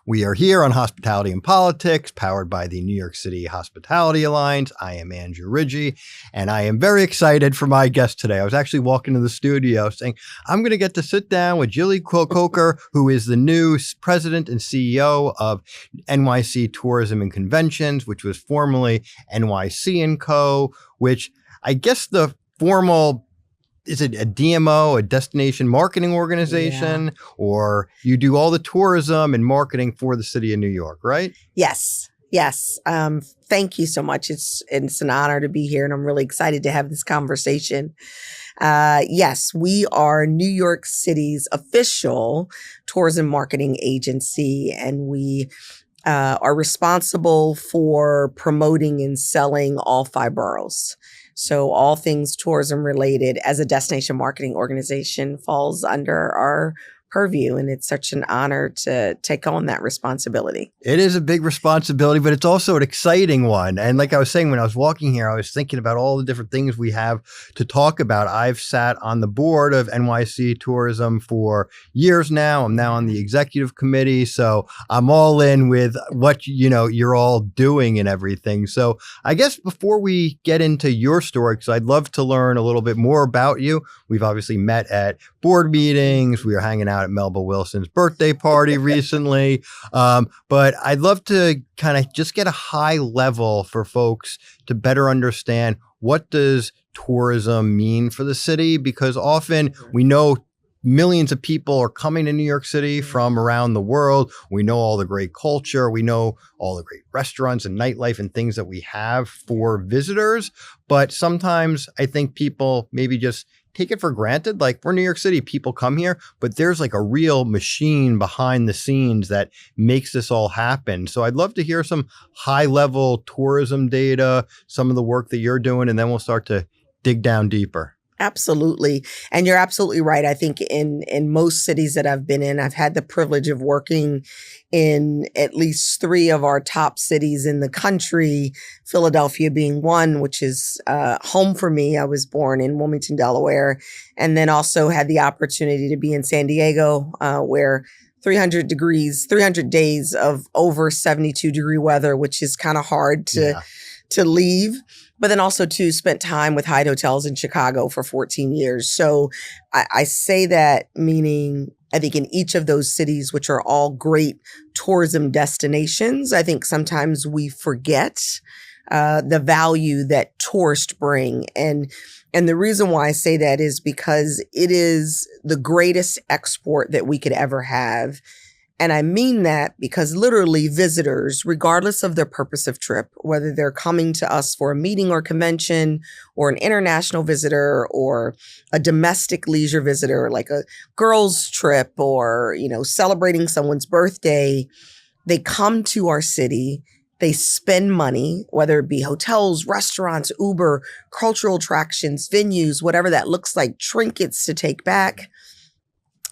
We are here on Hospitality and Politics, powered by the New York City Hospitality Alliance. I am Andrew Ridgie, and I am very excited for my guest today. I was actually walking to the studio saying, I'm going to get to sit down with Julie Coker, who is the new president and CEO of NYC Tourism and Conventions, which was formerly NYC & Co., which I guess the formal, is it a DMO, a destination marketing organization, or you do all the tourism and marketing for the city of New York, right? Yes. Thank you so much. It's an honor to be here, and I'm really excited to have this conversation. Yes, we are New York City's official tourism marketing agency, and we are responsible for promoting and selling all 5 boroughs. So all things tourism related as a destination marketing organization falls under our purview. And it's such an honor to take on that responsibility. It is a big responsibility, but it's also an exciting one. And like I was saying, when I was walking here, I was thinking about all the different things we have to talk about. I've sat on the board of NYC Tourism for years now. I'm now on the executive committee. So I'm all in with what, you're all doing and everything. So I guess before we get into your story, because I'd love to learn a little bit more about you. We've obviously met at board meetings. We were hanging out at Melba Wilson's birthday party recently. But I'd love to kind of just get a high level for folks to better understand, what does tourism mean for the city? Because often we know millions of people are coming to New York City from around the world. We know all the great culture. We know all the great restaurants and nightlife and things that we have for visitors. But sometimes I think people maybe just take it for granted. Like, we're New York City, people come here, but there's like a real machine behind the scenes that makes this all happen. So I'd love to hear some high level tourism data, some of the work that you're doing, and then we'll start to dig down deeper. Absolutely. And you're absolutely right. I think in most cities that I've been in, I've had the privilege of working in at least 3 of our top cities in the country, Philadelphia being one, which is home for me. I was born in Wilmington, Delaware, and then also had the opportunity to be in San Diego, where 300 days of over 72-degree weather, which is kind of hard to leave. But then also spent time with Hyatt Hotels in Chicago for 14 years. So I say that meaning, I think in each of those cities, which are all great tourism destinations, I think sometimes we forget the value that tourists bring. And the reason why I say that is because it is the greatest export that we could ever have. And I mean that because literally visitors, regardless of their purpose of trip, whether they're coming to us for a meeting or convention, or an international visitor, or a domestic leisure visitor, like a girls' trip, or, celebrating someone's birthday, they come to our city, they spend money, whether it be hotels, restaurants, Uber, cultural attractions, venues, whatever that looks like, trinkets to take back.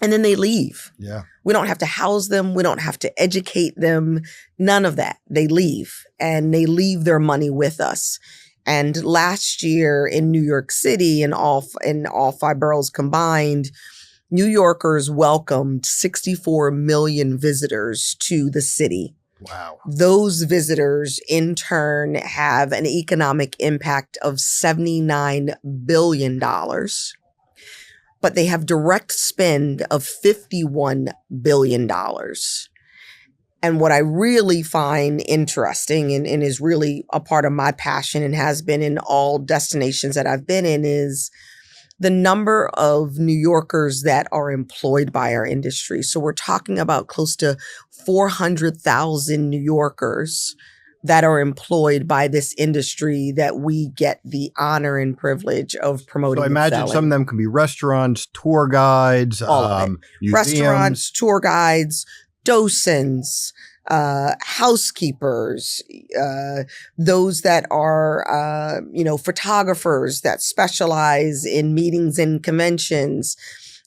And then they leave. Yeah. We don't have to house them. We don't have to educate them. None of that. They leave, and they leave their money with us. And last year in New York City, in all 5 boroughs combined, New Yorkers welcomed 64 million visitors to the city. Wow. Those visitors in turn have an economic impact of $79 billion. But they have direct spend of $51 billion. And what I really find interesting and is really a part of my passion, and has been in all destinations that I've been in, is the number of New Yorkers that are employed by our industry. So we're talking about close to 400,000 New Yorkers that are employed by this industry that we get the honor and privilege of promoting. So I imagine some of them can be restaurants, tour guides, all of it. Museums. Restaurants, tour guides, docents, housekeepers, those that are, photographers that specialize in meetings and conventions.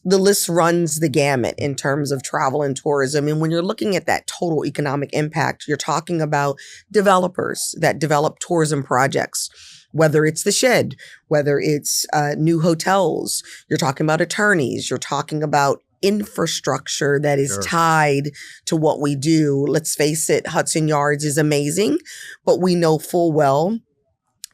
The list runs the gamut in terms of travel and tourism. And when you're looking at that total economic impact, you're talking about developers that develop tourism projects, whether it's the Shed, whether it's new hotels. You're talking about attorneys. You're talking about infrastructure that is tied to what we do. Let's face it, Hudson Yards is amazing, but we know full well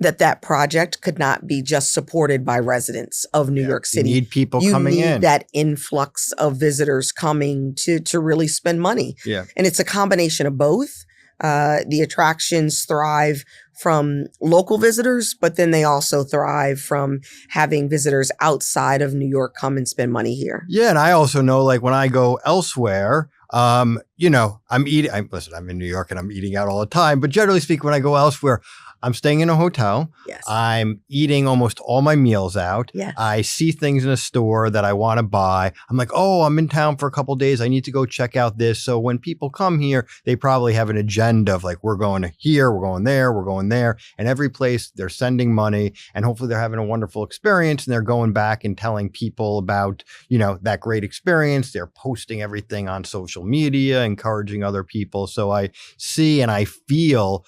that project could not be just supported by residents of New York City. You need people coming in. You need that influx of visitors coming to really spend money. Yeah. And it's a combination of both. The attractions thrive from local visitors, but then they also thrive from having visitors outside of New York come and spend money here. Yeah. And I also know, like, when I go elsewhere, I'm eating, I'm in New York and I'm eating out all the time, but generally speaking, when I go elsewhere, I'm staying in a hotel. Yes. I'm eating almost all my meals out. Yes. I see things in a store that I want to buy. I'm like, oh, I'm in town for a couple of days. I need to go check out this. So when people come here, they probably have an agenda of like, we're going to here, we're going there, we're going there. And every place they're sending money and hopefully they're having a wonderful experience and they're going back and telling people about, that great experience. They're posting everything on social media, encouraging other people. So I see and I feel,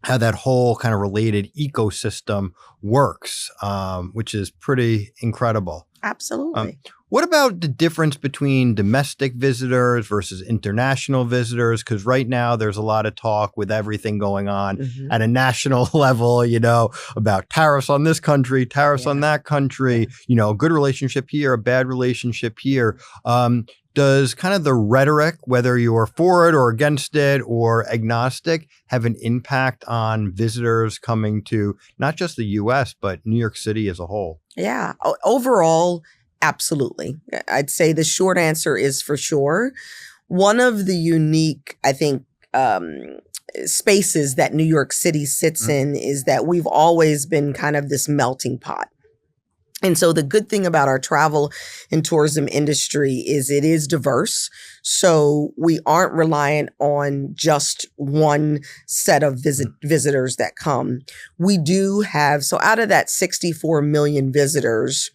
how that whole kind of related ecosystem works, which is pretty incredible. Absolutely. What about the difference between domestic visitors versus international visitors? Because right now there's a lot of talk with everything going on at a national level, about tariffs on this country, tariffs on that country, a good relationship here, a bad relationship here. Does kind of the rhetoric, whether you're for it or against it or agnostic, have an impact on visitors coming to not just the U.S., but New York City as a whole? Yeah. Overall, absolutely. I'd say the short answer is for sure. One of the unique, I think, spaces that New York City sits in is that we've always been kind of this melting pot. And so the good thing about our travel and tourism industry is it is diverse. So we aren't reliant on just one set of visitors that come. We do have, so out of that 64 million visitors,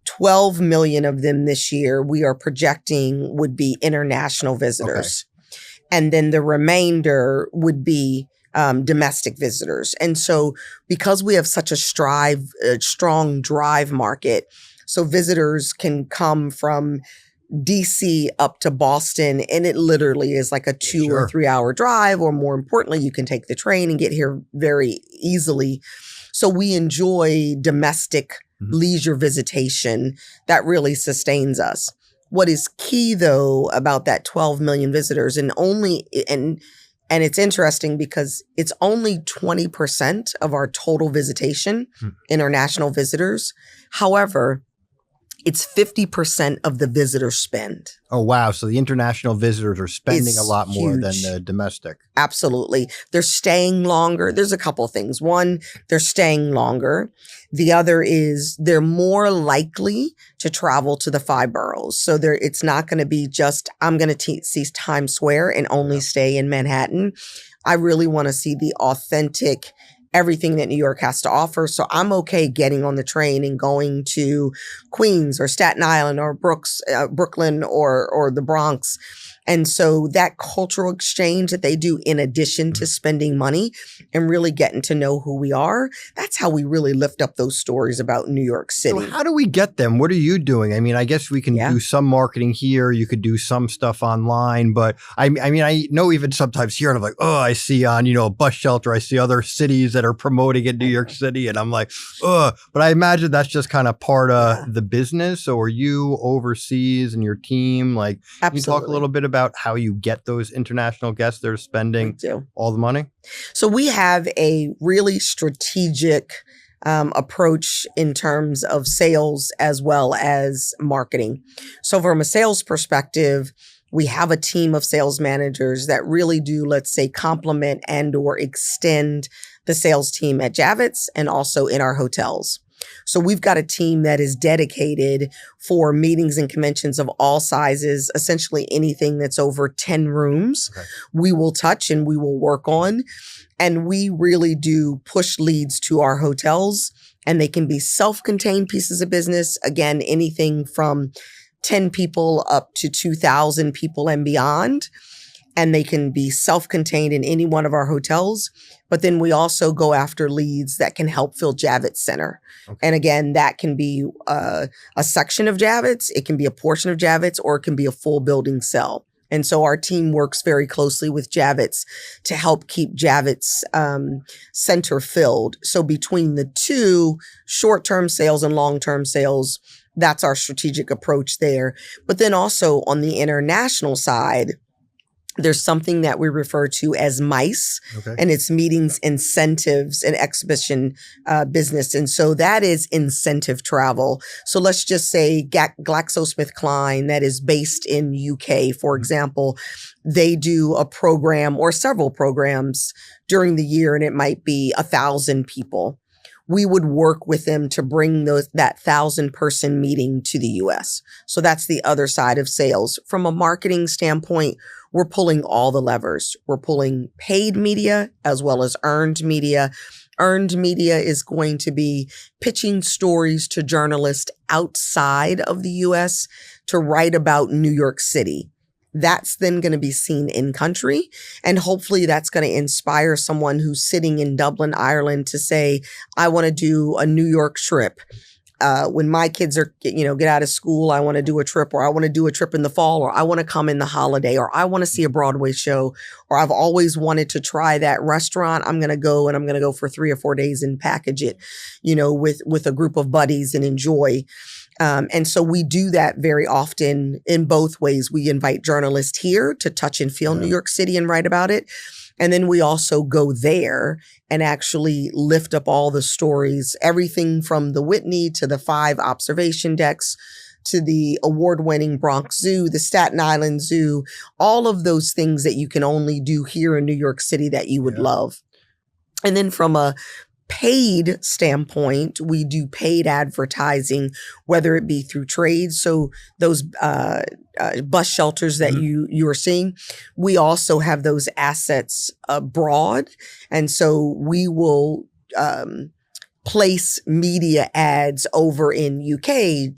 12 million of them this year we are projecting would be international visitors. Okay. And then the remainder would be domestic visitors. And so because we have such a strong drive market, so visitors can come from DC up to Boston, and it literally is like a 2 or 3 hour drive, or more importantly, you can take the train and get here very easily. So we enjoy domestic leisure visitation that really sustains us. What is key though about that 12 million visitors, and it's interesting because it's only 20% of our total visitation, international visitors. However, it's 50% of the visitor spend. Oh, wow. So the international visitors are spending a lot more than the domestic. Absolutely. They're staying longer. There's a couple of things. One, they're staying longer. The other is they're more likely to travel to the 5 boroughs. So it's not going to be just, I'm going to see Times Square and only stay in Manhattan. I really want to see the authentic everything that New York has to offer. So I'm okay getting on the train and going to Queens or Staten Island or Brooklyn or the Bronx. And so that cultural exchange that they do in addition to spending money and really getting to know who we are, that's how we really lift up those stories about New York City. So how do we get them? What are you doing? I mean, I guess we can do some marketing here. You could do some stuff online, but I mean, I know even sometimes here, and I'm like, oh, I see on, a bus shelter, I see other cities that are promoting in New York City. And I'm like, oh, but I imagine that's just kind of part of the business. So are you overseas and your team? Like, can you talk a little bit about how you get those international guests that are spending all the money? So we have a really strategic approach in terms of sales as well as marketing. So from a sales perspective, we have a team of sales managers that really do, let's say, complement and or extend the sales team at Javits and also in our hotels. So we've got a team that is dedicated for meetings and conventions of all sizes, essentially anything that's over 10 rooms, we will touch and we will work on. And we really do push leads to our hotels, and they can be self-contained pieces of business. Again, anything from 10 people up to 2,000 people and beyond. and they can be self-contained in any one of our hotels. But then we also go after leads that can help fill Javits Center. Okay. And again, that can be a section of Javits, it can be a portion of Javits, or it can be a full building cell. And so our team works very closely with Javits to help keep Javits Center filled. So between the two, short-term sales and long-term sales, that's our strategic approach there. But then also on the international side, there's something that we refer to as MICE, and it's meetings, incentives, and exhibition business. And so that is incentive travel. So let's just say GlaxoSmithKline that is based in UK, for example, they do a program or several programs during the year, and it might be 1,000 people. We would work with them to bring that 1,000-person meeting to the US. So that's the other side of sales. From a marketing standpoint, we're pulling all the levers. We're pulling paid media as well as earned media. Earned media is going to be pitching stories to journalists outside of the US to write about New York City. That's then going to be seen in country. And hopefully that's going to inspire someone who's sitting in Dublin, Ireland to say, I want to do a New York trip. When my kids are, get out of school, I want to do a trip, or I want to do a trip in the fall, or I want to come in the holiday, or I want to see a Broadway show, or I've always wanted to try that restaurant. I'm going to go, and I'm going to go for 3 or 4 days and package it, with a group of buddies and enjoy. And so we do that very often in both ways. We invite journalists here to touch and feel New York City and write about it. And then we also go there and actually lift up all the stories, everything from the Whitney to the 5 observation decks to the award-winning Bronx Zoo, the Staten Island Zoo, all of those things that you can only do here in New York City that you would love. And then from a paid standpoint, we do paid advertising, whether it be through trades. So those bus shelters that you are seeing, we also have those assets abroad. And so we will place media ads over in UK,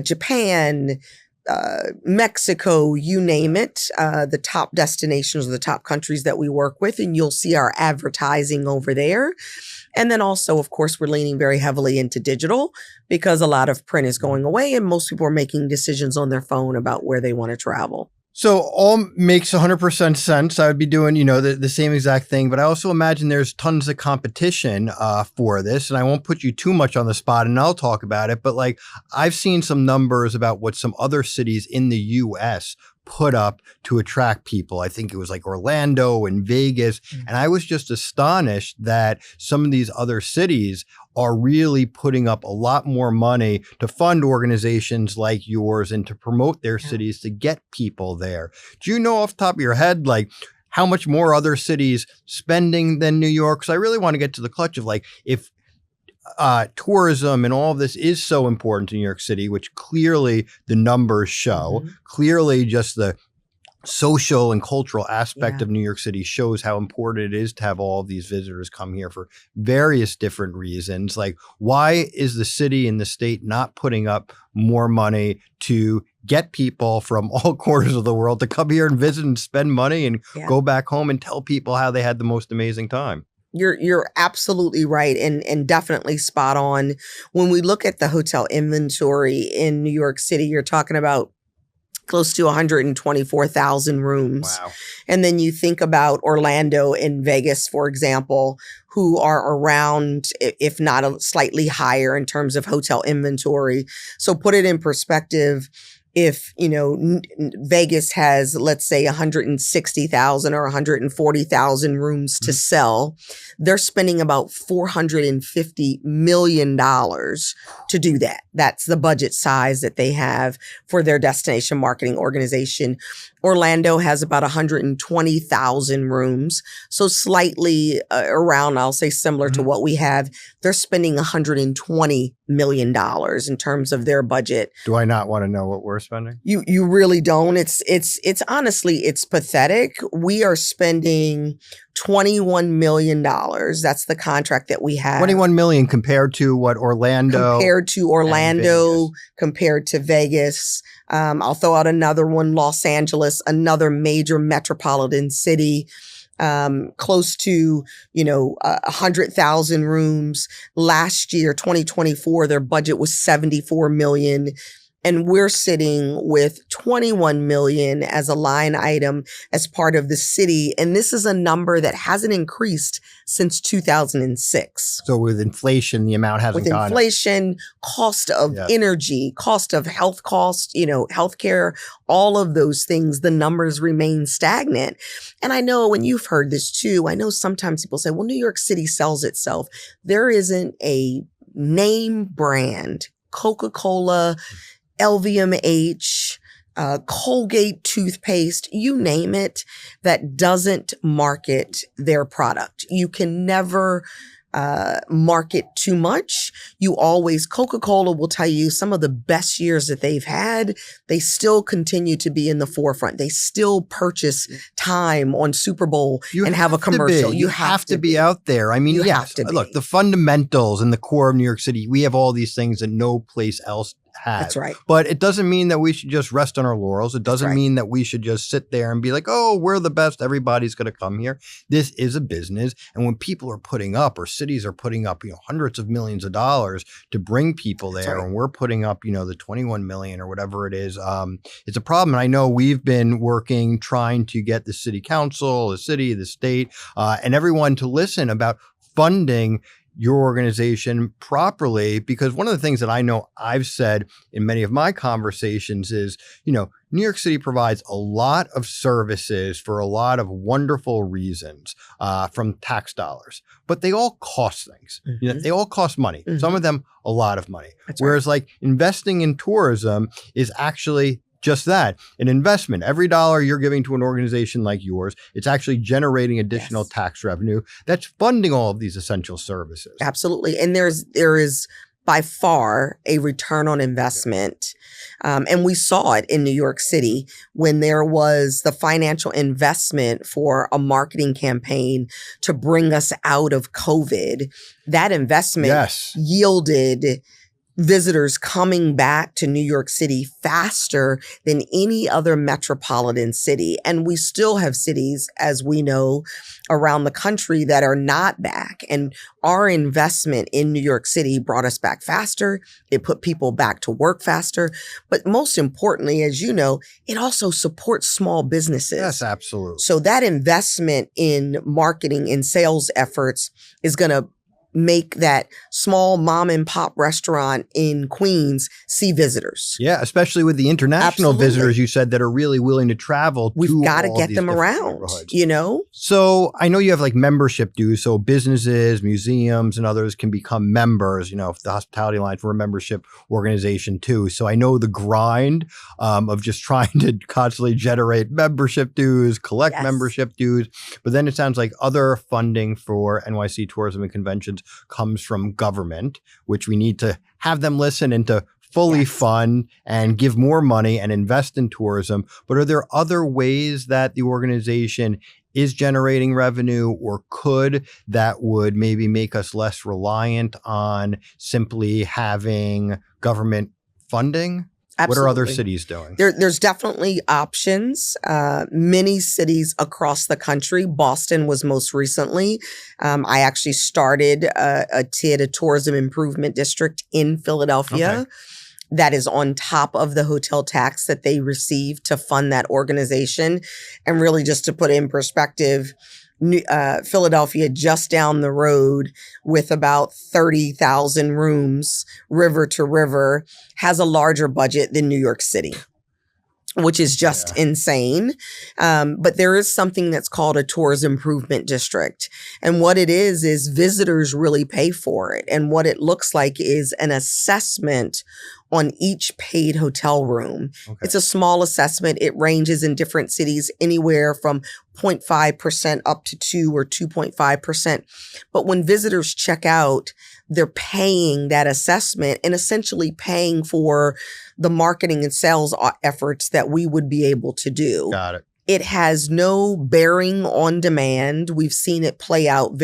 Japan, Mexico, you name it, the top destinations, the top countries that we work with, and you'll see our advertising over there. And then also, of course, we're leaning very heavily into digital because a lot of print is going away and most people are making decisions on their phone about where they want to travel. So all makes 100% sense. I would be doing, the same exact thing, but I also imagine there's tons of competition for this, and I won't put you too much on the spot and I'll talk about it, but I've seen some numbers about what some other cities in the US put up to attract people. I think it was Orlando and Vegas. And I was just astonished that some of these other cities are really putting up a lot more money to fund organizations like yours and to promote their cities to get people there. Do you know off the top of your head, how much more other cities spending than New York? Because I really want to get to the clutch of if tourism and all of this is so important to New York City, which clearly the numbers show, clearly just the social and cultural aspect of New York City shows how important it is to have all of these visitors come here for various different reasons. Why is the city and the state not putting up more money to get people from all corners of the world to come here and visit and spend money and go back home and tell people how they had the most amazing time? You're absolutely right and definitely spot on. When we look at the hotel inventory in New York City, you're talking about close to 124,000 rooms. Wow. And then you think about Orlando and Vegas, for example, who are around, if not slightly higher in terms of hotel inventory. So put it in perspective. If, Vegas has, let's say 160,000 or 140,000 rooms to sell, they're spending about $450 million to do that. That's the budget size that they have for their destination marketing organization. Orlando has about 120,000 rooms. So slightly around, I'll say similar to what we have. They're spending $120 million in terms of their budget. Do I not want to know what we're spending? You really don't. It's honestly, it's pathetic. We are spending $21 million. That's the contract that we have. 21 million compared to what Orlando? Compared to Orlando, compared to Vegas. I'll throw out another one, Los Angeles, another major metropolitan city. Close to, 100,000 rooms. Last year, 2024, their budget was 74 million. And we're sitting with 21 million as a line item as part of the city. And this is a number that hasn't increased since 2006. So with inflation, the amount hasn't gone up. With inflation, cost of energy, cost of health cost, healthcare, all of those things, the numbers remain stagnant. And I know, and you've heard this too, I know sometimes people say, well, New York City sells itself. There isn't a name brand, Coca-Cola, LVMH, Colgate toothpaste, you name it, that doesn't market their product. You can never market too much. Coca-Cola will tell you some of the best years that they've had, they still continue to be in the forefront. They still purchase time on Super Bowl and have a commercial. You have to be out there. I mean, you have to be. Look, the fundamentals and the core of New York City, we have all these things that no place else has. That's right. But it doesn't mean that we should just rest on our laurels. It doesn't mean that we should just sit there and be like, oh, we're the best. Everybody's going to come here. This is a business. And when people are putting up, or cities are putting up, hundreds of millions of dollars to bring people there, and we're putting up, the 21 million or whatever it is, it's a problem. And I know we've been working, trying to get the city council, the city, the state, and everyone to listen about funding your organization properly, because one of the things that I know I've said in many of my conversations is, New York City provides a lot of services for a lot of wonderful reasons from tax dollars, but they all cost things. Mm-hmm. They all cost money. Mm-hmm. Some of them a lot of money. Whereas like investing in tourism is actually just that, an investment. Every dollar you're giving to an organization like yours, it's actually generating additional tax revenue that's funding all of these essential services. Absolutely. And there is by far a return on investment. And we saw it in New York City when there was the financial investment for a marketing campaign to bring us out of COVID. That investment yielded visitors coming back to New York City faster than any other metropolitan city. And we still have cities, as we know, around the country that are not back. And our investment in New York City brought us back faster. It put people back to work faster. But most importantly, as you know, it also supports small businesses. Yes, absolutely. So that investment in marketing and sales efforts is going to make that small mom and pop restaurant in Queens see visitors. Yeah, especially with the international visitors you said that are really willing to travel. We've got to get them around, So I know you have like membership dues. So businesses, museums, and others can become members. The Hospitality Alliance, we're a membership organization too. So I know the grind of just trying to constantly generate membership dues, collect membership dues. But then it sounds like other funding for NYC Tourism and Conventions comes from government, which we need to have them listen and to fully fund and give more money and invest in tourism. But are there other ways that the organization is generating revenue or could that would maybe make us less reliant on simply having government funding? Absolutely. What are other cities doing? There's definitely options. Many cities across the country. Boston was most recently. I actually started a tourism improvement district in Philadelphia that is on top of the hotel tax that they receive to fund that organization. And really, just to put it in perspective, Philadelphia, just down the road with about 30,000 rooms, river to river, has a larger budget than New York City, which is just insane. But there is something that's called a tourism improvement district. And what it is visitors really pay for it. And what it looks like is an assessment on each paid hotel room. Okay. It's a small assessment. It ranges in different cities anywhere from 0.5% up to 2 or 2.5%. But when visitors check out, they're paying that assessment and essentially paying for the marketing and sales efforts that we would be able to do. Got it. It has no bearing on demand. We've seen it play out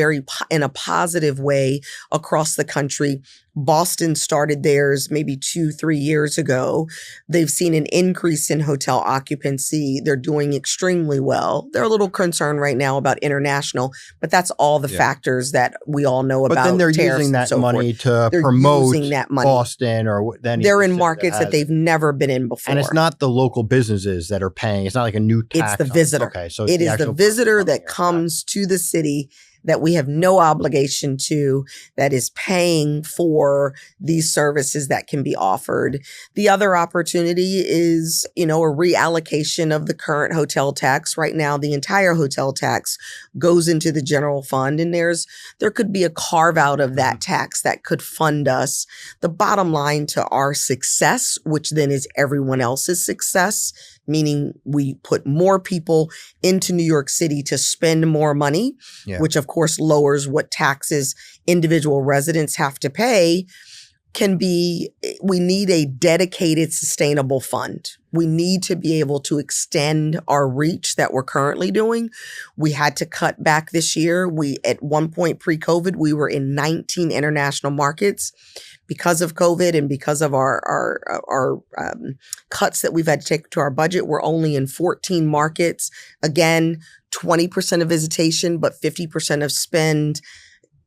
in a positive way across the country. Boston started theirs maybe 2-3 years ago. They've seen an increase in hotel occupancy. They're doing extremely well. They're a little concerned right now about international, but that's all the factors that we all know about. But then they're using that money to promote Boston or then they're in markets that they've never been in before. And it's not the local businesses that are paying. It's not like a new tax. It's the visitor. Okay, so it is the visitor that comes to the city that we have no obligation to, that is paying for these services that can be offered. The other opportunity is, a reallocation of the current hotel tax. Right now, the entire hotel tax goes into the general fund, and there could be a carve out of that tax that could fund us. The bottom line to our success, which then is everyone else's success, meaning we put more people into New York City to spend more money, which of course lowers what taxes individual residents have to pay, we need a dedicated, sustainable fund. We need to be able to extend our reach that we're currently doing. We had to cut back this year. At one point pre-COVID, we were in 19 international markets. Because of COVID and because of our cuts that we've had to take to our budget, we're only in 14 markets. Again, 20% of visitation, but 50% of spend.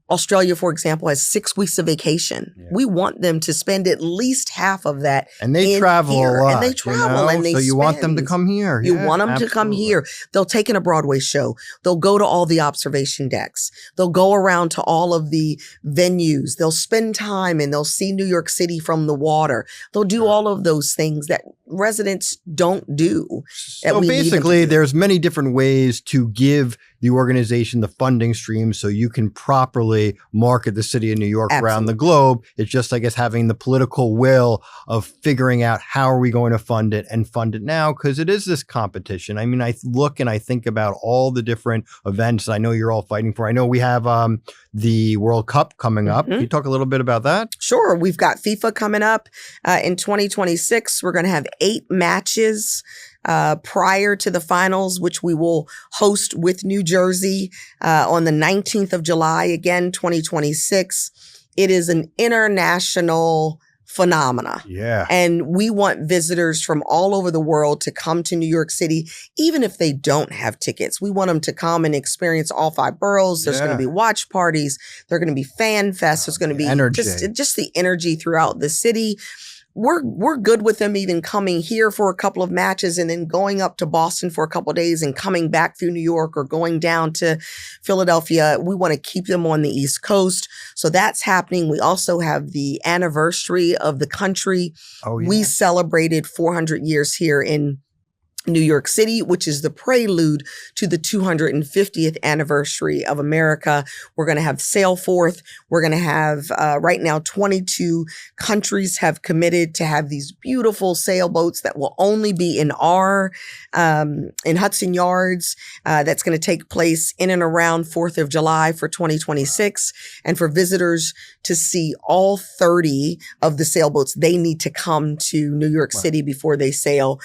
Australia, for example, has 6 weeks of vacation. Yeah. We want them to spend at least half of that. And they travel a lot. And they travel and they So you want them to come here. You want them to come here. They'll take in a Broadway show. They'll go to all the observation decks. They'll go around to all of the venues. They'll spend time and they'll see New York City from the water. They'll do all of those things that residents don't do. So basically, there's many different ways to give the organization the funding stream so you can properly market the city of New York around the globe. It's just, I guess, having the political will of figuring out how are we going to fund it and fund it now, because it is this competition. I mean, I look and I think about all the different events I know you're all fighting for. I know we have the World Cup coming up. Can you talk a little bit about that? Sure. We've got FIFA coming up in 2026. We're going to have 8 matches prior to the finals, which we will host with New Jersey on the 19th of July, again, 2026. It is an international phenomena. Yeah. And we want visitors from all over the world to come to New York City, even if they don't have tickets. We want them to come and experience all 5 boroughs. There's going to be watch parties. There're going to be fan fests. There's going to be just the energy throughout the city. We're good with them even coming here for a couple of matches and then going up to Boston for a couple of days and coming back through New York or going down to Philadelphia. We want to keep them on the East Coast. So that's happening. We also have the anniversary of the country. Oh, yeah. We celebrated 400 years here in New York City, which is the prelude to the 250th anniversary of America. We're going to have Sail Forth. We're going to have, right now, 22 countries have committed to have these beautiful sailboats that will only be in in Hudson Yards. That's going to take place in and around 4th of July for 2026. And for visitors to see all 30 of the sailboats, they need to come to New York City before they sail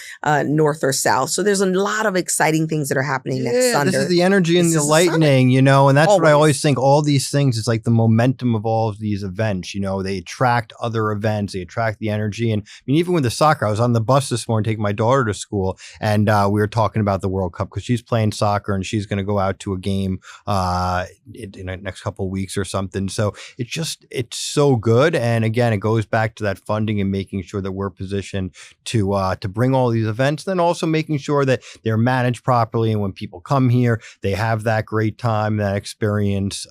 north or south. So there's a lot of exciting things that are happening next Sunday. This is the energy and the lightning, and that's what I always think. All these things, it's like the momentum of all of these events, they attract other events, they attract the energy. And I mean, even with the soccer, I was on the bus this morning taking my daughter to school, and we were talking about the World Cup because she's playing soccer and she's going to go out to a game in the next couple of weeks or something. So it's so good. And again, it goes back to that funding and making sure that we're positioned to bring all these events, then also making sure that they're managed properly. And when people come here, they have that great time, that experience.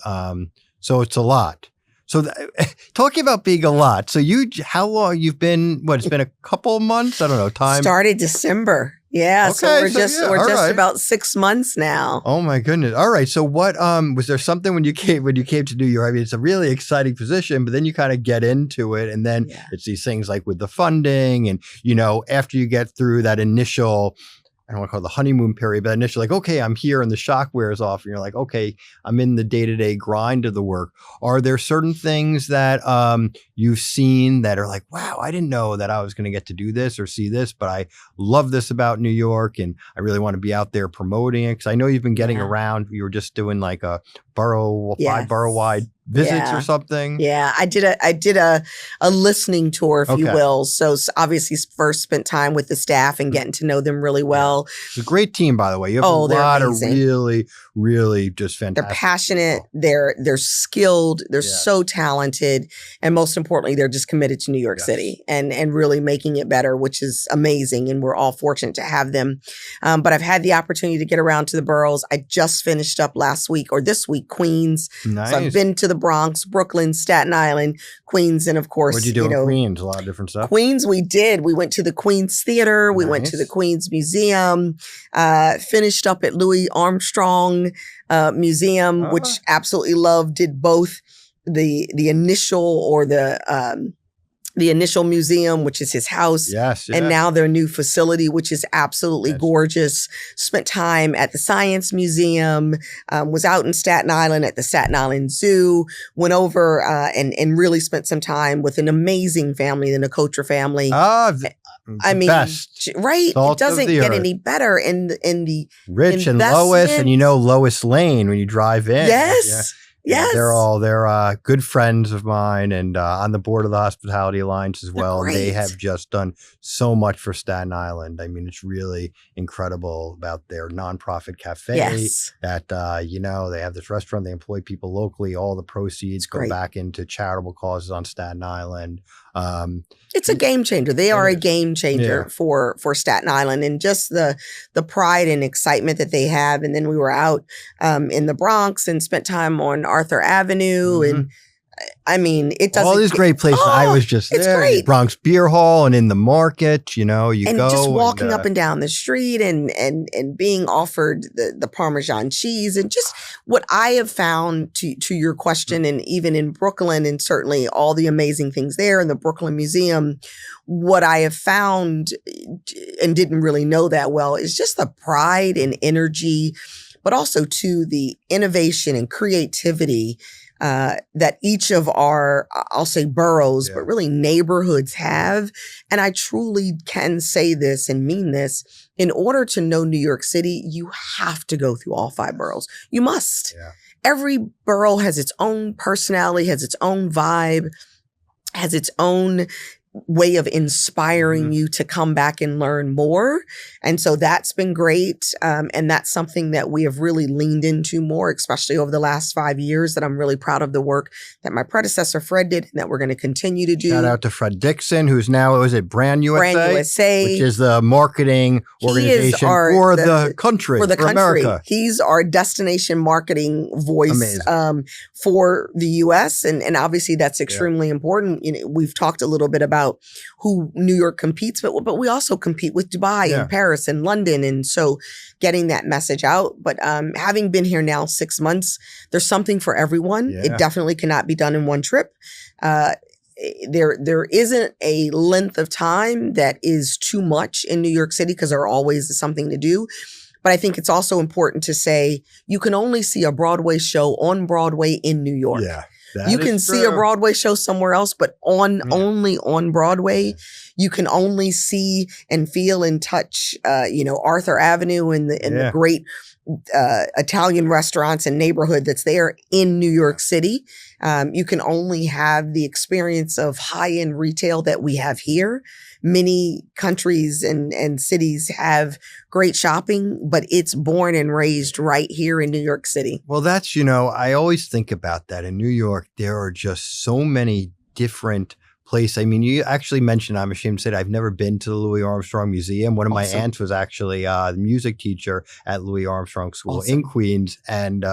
So it's a lot. So talking about being a lot. So how long you've been, it's been a couple of months? I don't know. Time started December. Yeah. Okay, so we're just about 6 months now. Oh my goodness. All right. So what, was there something when you came to New York? I mean, it's a really exciting position, but then you kind of get into it and then it's these things like with the funding and, after you get through that initial I don't want to call it the honeymoon period, but initially like, okay, I'm here and the shock wears off and you're like, okay, I'm in the day-to-day grind of the work. Are there certain things that you've seen that are like, wow, I didn't know that I was going to get to do this or see this, but I love this about New York and I really want to be out there promoting it? Because I know you've been getting around. You were just doing like a five borough-wide visits or something. Yeah, I did a listening tour, if you will. So obviously first spent time with the staff and getting to know them really well. It's a great team, by the way. You have a lot of really, really just fantastic. They're passionate. People. They're skilled. They're so talented, and most importantly, they're just committed to New York City and really making it better, which is amazing. And we're all fortunate to have them. But I've had the opportunity to get around to the boroughs. I just finished up this week, Queens. Nice. So I've been to the Bronx, Brooklyn, Staten Island, Queens, and of course, what'd you do in Queens? A lot of different stuff. Queens, we did. We went to the Queens Theater. We went to the Queens Museum. Finished up at Louis Armstrong Museum, which absolutely loved. Did both the initial or the initial museum, which is his house, and now their new facility, which is absolutely gorgeous. Spent time at the Science Museum, was out in Staten Island at the Staten Island Zoo, went over and really spent some time with an amazing family, the Nicotra family. I mean, best. Right? It doesn't get any better in the Rich and Lois, and Lois Lane when you drive in. Yes. Yes. They're good friends of mine and on the board of the Hospitality Alliance as well. And they have just done so much for Staten Island. I mean, it's really incredible about their nonprofit cafe that, they have this restaurant. They employ people locally. All the proceeds go back into charitable causes on Staten Island. It's a game changer. They are a game changer for Staten Island, and just the pride and excitement that they have. And then we were out in the Bronx and spent time on Arthur Avenue, and I mean, it doesn't. All these great places. I was just there. It's great. Bronx Beer Hall and in the market, and just walking up and down the street and being offered the Parmesan cheese, and just what I have found to your question, and even in Brooklyn, and certainly all the amazing things there in the Brooklyn Museum, what I have found and didn't really know that well is just the pride and energy, but also to the innovation and creativity that each of our, I'll say boroughs, but really neighborhoods have. And I truly can say this and mean this. In order to know New York City, you have to go through all 5 boroughs. You must. Yeah. Every borough has its own personality, has its own vibe, has its own way of inspiring you to come back and learn more. And so that's been great. And that's something that we have really leaned into more, especially over the last 5 years, that I'm really proud of the work that my predecessor, Fred, did and that we're going to continue to do. Shout out to Fred Dixon, who's now, Brand USA? Brand USA. Which is the marketing organization for the country, for America. He's our destination marketing voice for the U.S. And obviously that's extremely important. We've talked a little bit about who New York competes, but we also compete with Dubai and Paris and London. And so getting that message out. But having been here now 6 months, there's something for everyone. Yeah. It definitely cannot be done in one trip. There isn't a length of time that is too much in New York City, because there always is something to do. But I think it's also important to say you can only see a Broadway show on Broadway in New York. Yeah. You can see a Broadway show somewhere else, but only on Broadway. You can only see and feel and touch, Arthur Avenue and the great Italian restaurants and neighborhood that's there in New York City. You can only have the experience of high-end retail that we have here. Many countries and cities have great shopping, but it's born and raised right here in New York City. Well, that's, I always think about that. In New York, there are just so many different places. I mean, you actually mentioned, I'm ashamed to say, I've never been to the Louis Armstrong Museum. One of my aunts was actually the music teacher at Louis Armstrong School in Queens. And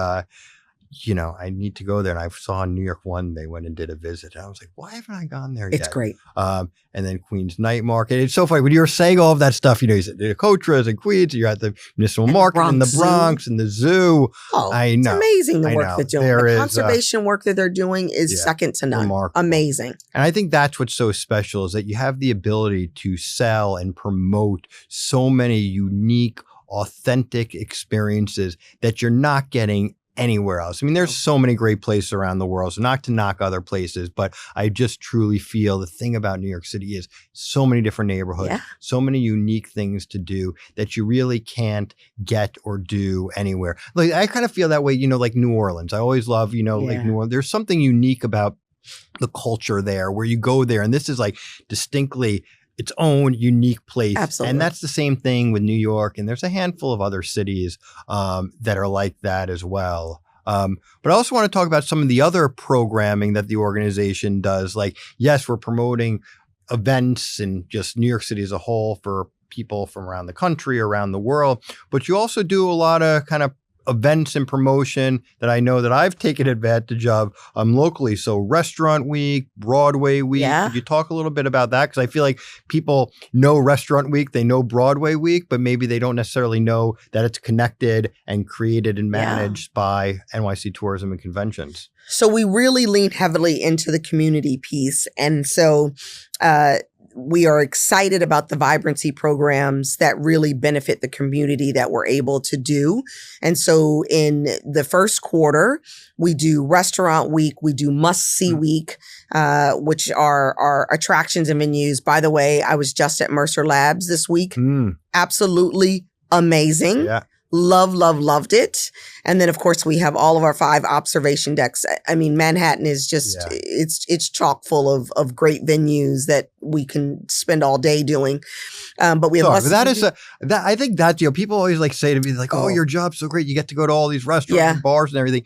I need to go there. And I saw New York one, they went and did a visit. And I was like, why haven't I gone there yet? It's great. And then Queens Night Market. It's so funny. When you were saying all of that stuff, you said the Cotras and Queens, you're at the Municipal Market in the Bronx and the zoo. Oh, I know. It's amazing the work they're doing. The conservation work that they're doing is second to none. Remarkable. Amazing. And I think that's what's so special is that you have the ability to sell and promote so many unique, authentic experiences that you're not getting anywhere else. I mean, there's so many great places around the world, so not to knock other places, but I just truly feel the thing about New York City is so many different neighborhoods, so many unique things to do that you really can't get or do anywhere. Like I kind of feel that way, like New Orleans. I always love, like New Orleans. There's something unique about the culture there where you go there, and this is like distinctly its own unique place. Absolutely. And that's the same thing with New York. And there's a handful of other cities that are like that as well. But I also want to talk about some of the other programming that the organization does. Like, yes, we're promoting events in just New York City as a whole for people from around the country, around the world. But you also do a lot of kind of events and promotion that I know that I've taken advantage of locally. So Restaurant Week, Broadway Week. Yeah. Could you talk a little bit about that? Because I feel like people know Restaurant Week, they know Broadway Week, but maybe they don't necessarily know that it's connected and created and managed by NYC Tourism and Conventions. So we really lean heavily into the community piece. And so we are excited about the vibrancy programs that really benefit the community that we're able to do. And so in the first quarter, we do Restaurant Week, we do Must See Week, which are our attractions and venues. By the way, I was just at Mercer Labs this week. Absolutely amazing. Yeah. Loved it. And then, of course, we have all of our 5 observation decks. I mean, Manhattan is just, it's chock full of great venues that we can spend all day doing. But we have I think that, people always like say to me, like, oh, your job's so great. You get to go to all these restaurants and bars and everything.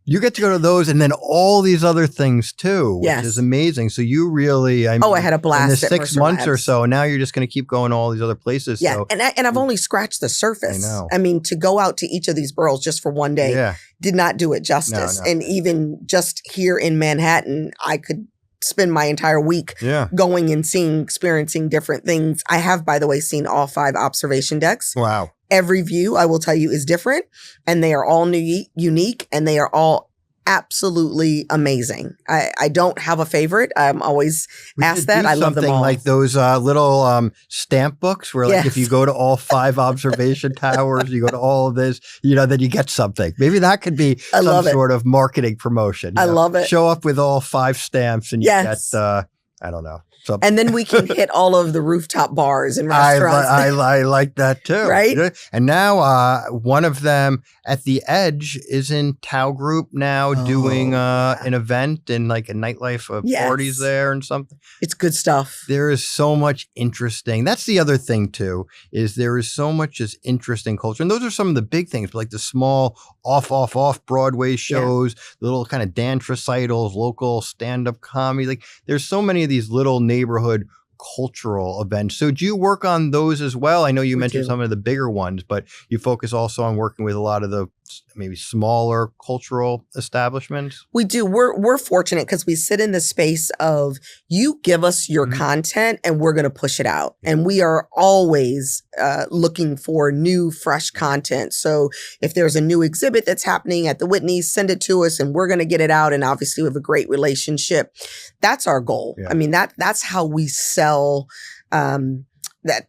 You get to go to those and then all these other things too, which is amazing. So you really, I had a blast in the at 6 Mercer months Labs. or so, and now you're just going to keep going to all these other places. Yeah, so. and I've only scratched the surface. I know. I mean, to go out to each of these boroughs just for one day did not do it justice. No. And even just here in Manhattan, I could spend my entire week going and experiencing different things. I have, by the way, seen all 5 observation decks. Wow. Every view, I will tell you, is different, and they are all unique, and they are all absolutely amazing. I don't have a favorite. I'm always asked that. I love them all. Something like those little stamp books where like if you go to all 5 observation towers, you go to all of this, then you get something. Maybe that could be some sort of marketing promotion. I love it. Show up with all 5 stamps and you get, I don't know. Something. And then we can hit all of the rooftop bars and restaurants. I like that too. Right? And now one of them at the Edge is in Tao Group now doing an event and like a nightlife of parties there and something. It's good stuff. There is so much interesting. That's the other thing too, is there is so much just interesting culture. And those are some of the big things, but like the small off Broadway shows, the little kind of dance recitals, local stand-up comedy. Like there's so many of these little neighborhood cultural events. So do you work on those as well? I know you mentioned some of the bigger ones, but you focus also on working with a lot of the maybe smaller cultural establishments? We do. We're fortunate because we sit in the space of you give us your content and we're going to push it out. And we are always looking for new, fresh content. So if there's a new exhibit that's happening at the Whitney, send it to us and we're going to get it out. And obviously we have a great relationship. That's our goal. I mean, that's how we sell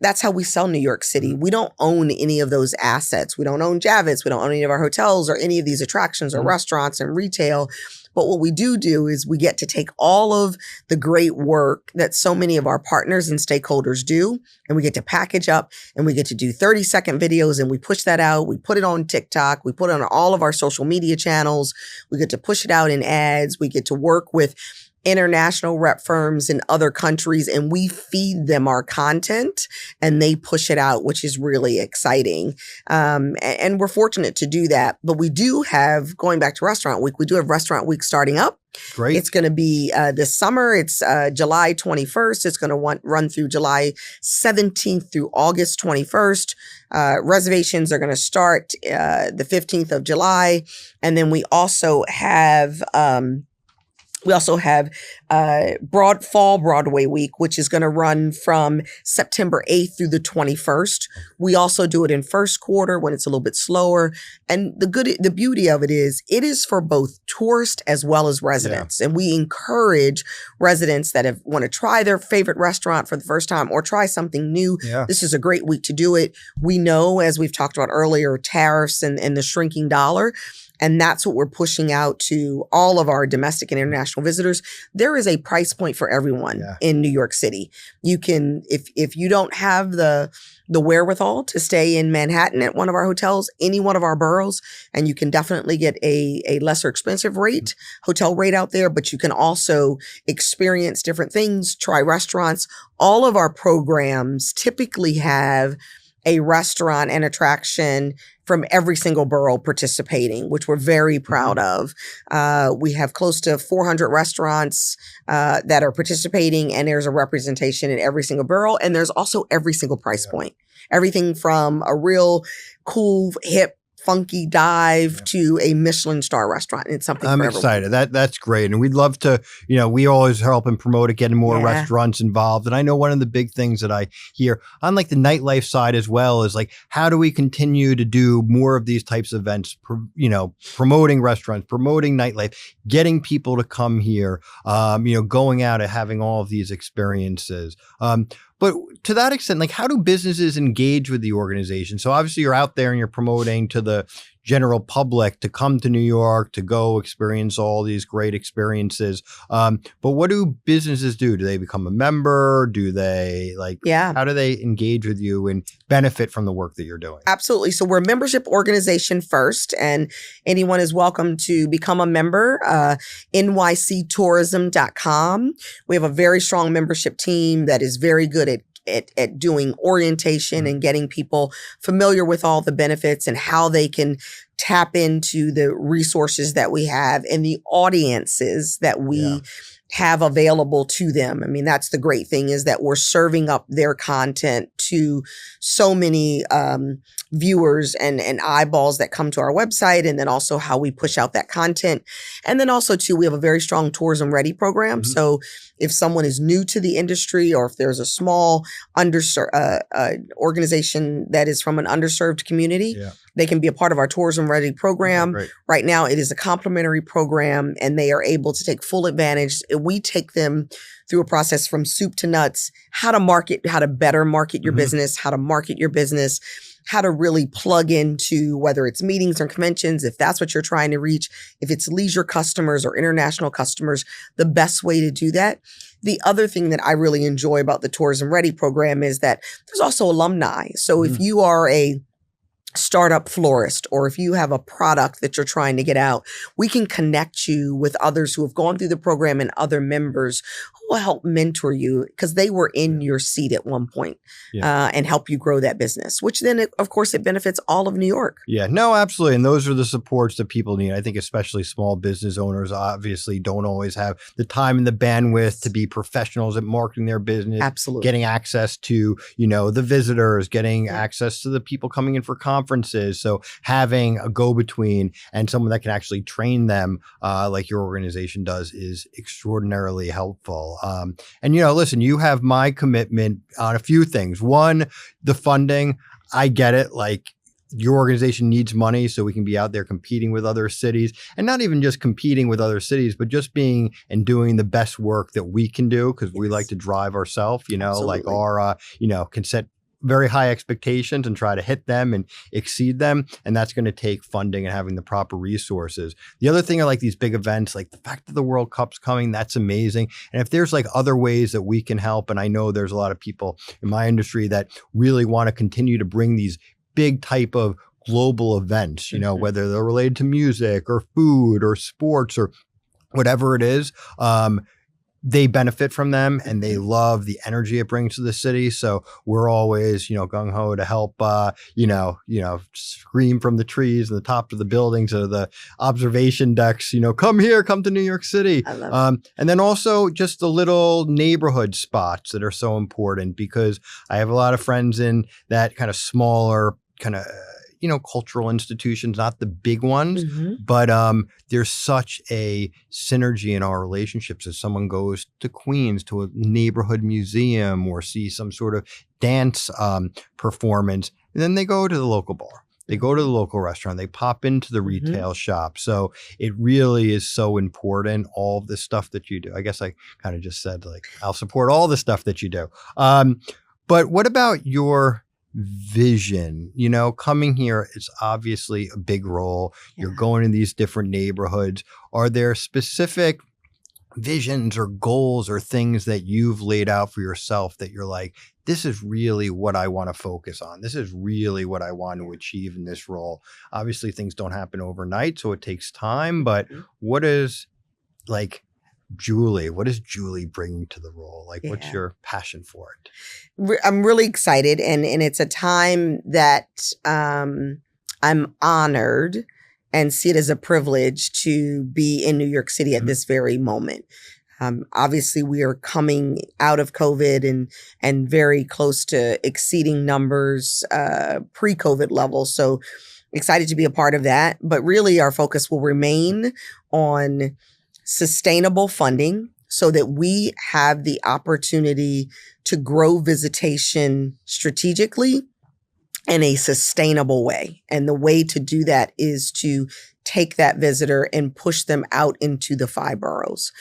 that's how we sell New York City. We don't own any of those assets. We don't own Javits. We don't own any of our hotels or any of these attractions or restaurants and retail. But what we do is we get to take all of the great work that so many of our partners and stakeholders do, and we get to package up and we get to do 30-second videos and we push that out. We put it on TikTok. We put it on all of our social media channels. We get to push it out in ads. We get to work with international rep firms in other countries, and we feed them our content and they push it out, which is really exciting. And we're fortunate to do that. But we do have, going back to Restaurant Week, we do have Restaurant Week starting up. Great. It's going to be this summer. It's July 21st. It's going to run through July 17th through August 21st. Reservations are going to start the 15th of July. And then we also have Fall Broadway Week, which is going to run from September 8th through the 21st. We also do it in first quarter when it's a little bit slower. And the beauty of it is for both tourists as well as residents. Yeah. And we encourage residents that want to try their favorite restaurant for the first time or try something new. Yeah. This is a great week to do it. We know, as we've talked about earlier, tariffs and the shrinking dollar. And that's what we're pushing out to all of our domestic and international visitors. There is a price point for everyone in New York City. You can, if you don't have the wherewithal to stay in Manhattan at one of our hotels, any one of our boroughs, and you can definitely get a lesser expensive rate, hotel rate out there, but you can also experience different things, try restaurants. All of our programs typically have a restaurant and attraction from every single borough participating, which we're very proud of. We have close to 400 restaurants that are participating, and there's a representation in every single borough. And there's also every single price point. Everything from a real cool, hip, funky dive to a Michelin star restaurant. It's something I'm excited. That's great. And we'd love to, we always help and promote it, getting more restaurants involved. And I know one of the big things that I hear on like the nightlife side as well is like, how do we continue to do more of these types of events, promoting restaurants, promoting nightlife, getting people to come here, going out and having all of these experiences. But to that extent, like how do businesses engage with the organization? So obviously you're out there and you're promoting to the general public to come to New York, to go experience all these great experiences. But what do businesses do? Do they become a member? Do they how do they engage with you and benefit from the work that you're doing? Absolutely. So we're a membership organization first, and anyone is welcome to become a member. NYCtourism.com. We have a very strong membership team that is very good at doing orientation and getting people familiar with all the benefits and how they can tap into the resources that we have and the audiences that we have available to them. I mean, that's the great thing, is that we're serving up their content to so many viewers and eyeballs that come to our website, and then also how we push out that content. And then also too, we have a very strong tourism ready program. Mm-hmm. So if someone is new to the industry, or if there's a small organization that is from an underserved community, they can be a part of our tourism ready program. Right now, it is a complimentary program, and they are able to take full advantage. We take them through a process from soup to nuts, how to better market your business, how to market your business, how to really plug into whether it's meetings or conventions, if that's what you're trying to reach, if it's leisure customers or international customers, the best way to do that. The other thing that I really enjoy about the Tourism Ready program is that there's also alumni. So if you are a startup florist, or if you have a product that you're trying to get out, we can connect you with others who have gone through the program and other members who will help mentor you because they were in your seat at one point, and help you grow that business, which then, of course, it benefits all of New York. Yeah, no, absolutely. And those are the supports that people need. I think especially small business owners obviously don't always have the time and the bandwidth to be professionals at marketing their business. Absolutely. Getting access to, the visitors, getting access to the people coming in for conferences. So having a go-between and someone that can actually train them like your organization does is extraordinarily helpful. And, listen, you have my commitment on a few things. One, the funding. I get it. Like, your organization needs money so we can be out there competing with other cities, and not even just competing with other cities, but just being and doing the best work that we can do, because we like to drive ourselves, like our, can set very high expectations and try to hit them and exceed them. And that's going to take funding and having the proper resources. The other thing are like these big events, like the fact that the World Cup's coming, that's amazing. And if there's like other ways that we can help, and I know there's a lot of people in my industry that really want to continue to bring these big type of global events, whether they're related to music or food or sports or whatever it is, they benefit from them and they love the energy it brings to the city. So we're always, gung ho to help, scream from the trees and the top of the buildings or the observation decks, come here, come to New York City. I love it. And then also just the little neighborhood spots that are so important, because I have a lot of friends in that kind of smaller kind of, cultural institutions, not the big ones, but there's such a synergy in our relationships. As someone goes to Queens to a neighborhood museum or see some sort of dance performance, and then they go to the local bar. They go to the local restaurant. They pop into the retail shop. So it really is so important, all of the stuff that you do. I guess I kind of just said, like, I'll support all the stuff that you do. But what about your vision? Coming here, it's obviously a big role. You're going to these different neighborhoods. Are there specific visions or goals or things that you've laid out for yourself that you're like, this is really what I want to focus on. This is really what I want to achieve in this role. Obviously, things don't happen overnight, so it takes time. But what is Julie bringing to the role? What's your passion for it? I'm really excited, and it's a time that I'm honored and see it as a privilege to be in New York City at this very moment. Obviously, we are coming out of COVID and very close to exceeding numbers, pre-COVID levels. So excited to be a part of that. But really, our focus will remain on sustainable funding so that we have the opportunity to grow visitation strategically in a sustainable way. And the way to do that is to take that visitor and push them out into the 5 boroughs.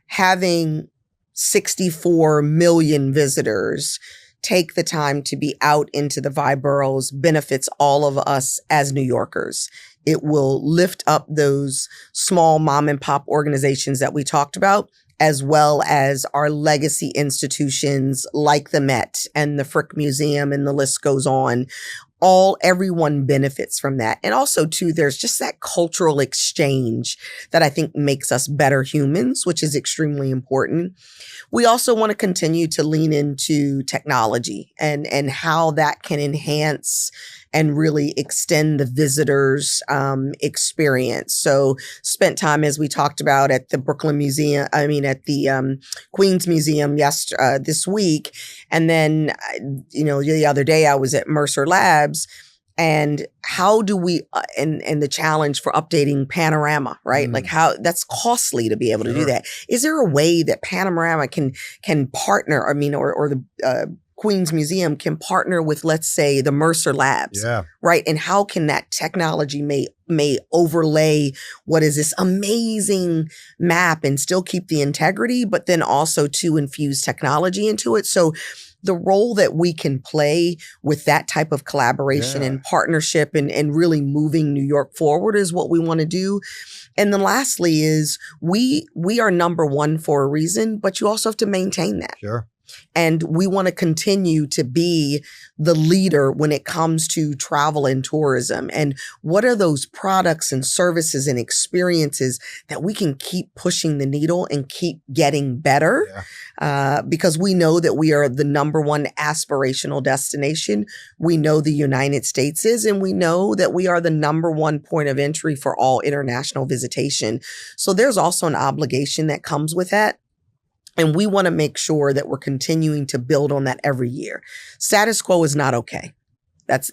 Having 64 million visitors take the time to be out into the 5 boroughs benefits all of us as New Yorkers. It will lift up those small mom and pop organizations that we talked about, as well as our legacy institutions like the Met and the Frick Museum, and the list goes on. Everyone benefits from that. And also too, there's just that cultural exchange that I think makes us better humans, which is extremely important. We also want to continue to lean into technology and how that can enhance and really extend the visitor's experience. So spent time, as we talked about, at the at the Queens Museum this week. And then, the other day I was at Mercer Labs. And how do we, and the challenge for updating Panorama, right? Like how that's costly to be able to do that. Is there a way that Panorama can partner, or the Queens Museum can partner with, let's say, the Mercer Labs, right? And how can that technology may overlay what is this amazing map and still keep the integrity, but then also to infuse technology into it? So the role that we can play with that type of collaboration and partnership and really moving New York forward is what we want to do. And then lastly is we are number one for a reason, but you also have to maintain that. Sure. And we want to continue to be the leader when it comes to travel and tourism. And what are those products and services and experiences that we can keep pushing the needle and keep getting better? Because we know that we are the number one aspirational destination. We know the United States is, and we know that we are the number one point of entry for all international visitation. So there's also an obligation that comes with that. And we want to make sure that we're continuing to build on that every year. Status quo is not okay. That's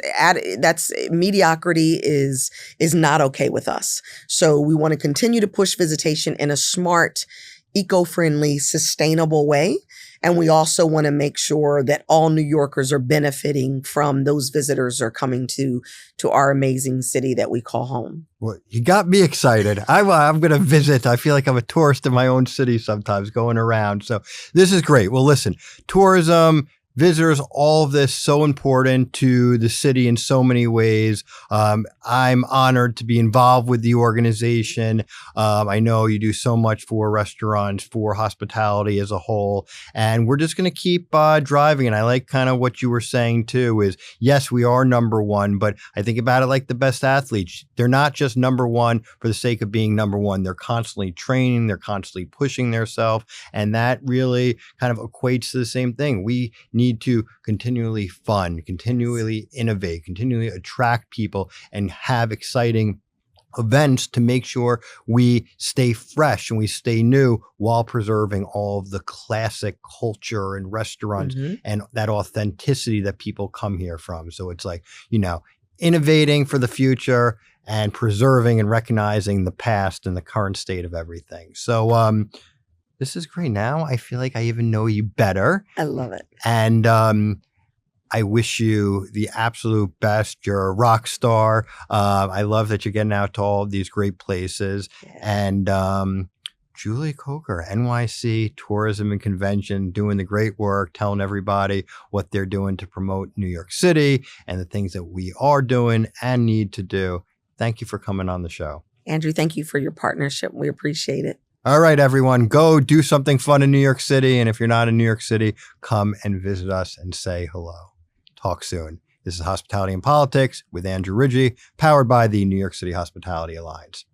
mediocrity is not okay with us. So we want to continue to push visitation in a smart, eco-friendly, sustainable way. And we also want to make sure that all New Yorkers are benefiting from those visitors who are coming to our amazing city that we call home. Well, you got me excited. I'm going to visit. I feel like I'm a tourist in my own city sometimes going around. So this is great. Well, listen, tourism, visitors, all of this so important to the city in so many ways. I'm honored to be involved with the organization. I know you do so much for restaurants, for hospitality as a whole, and we're just going to keep driving. And I like kind of what you were saying too, is yes, we are number one, but I think about it like the best athletes. They're not just number one for the sake of being number one. They're constantly training, they're constantly pushing themselves, and that really kind of equates to the same thing. We need to continually fund, continually innovate, continually attract people, and have exciting events to make sure we stay fresh and we stay new while preserving all of the classic culture and restaurants and that authenticity that people come here from. So it's like, innovating for the future and preserving and recognizing the past and the current state of everything. So this is great. Now I feel like I even know you better. I love it. And I wish you the absolute best. You're a rock star. I love that you're getting out to all of these great places. Yeah. And Julie Coker, NYC Tourism and Convention, doing the great work, telling everybody what they're doing to promote New York City and the things that we are doing and need to do. Thank you for coming on the show. Andrew, thank you for your partnership. We appreciate it. All right, everyone, go do something fun in New York City. And if you're not in New York City, come and visit us and say hello. Talk soon. This is Hospitality and Politics with Andrew Ridgey, powered by the New York City Hospitality Alliance.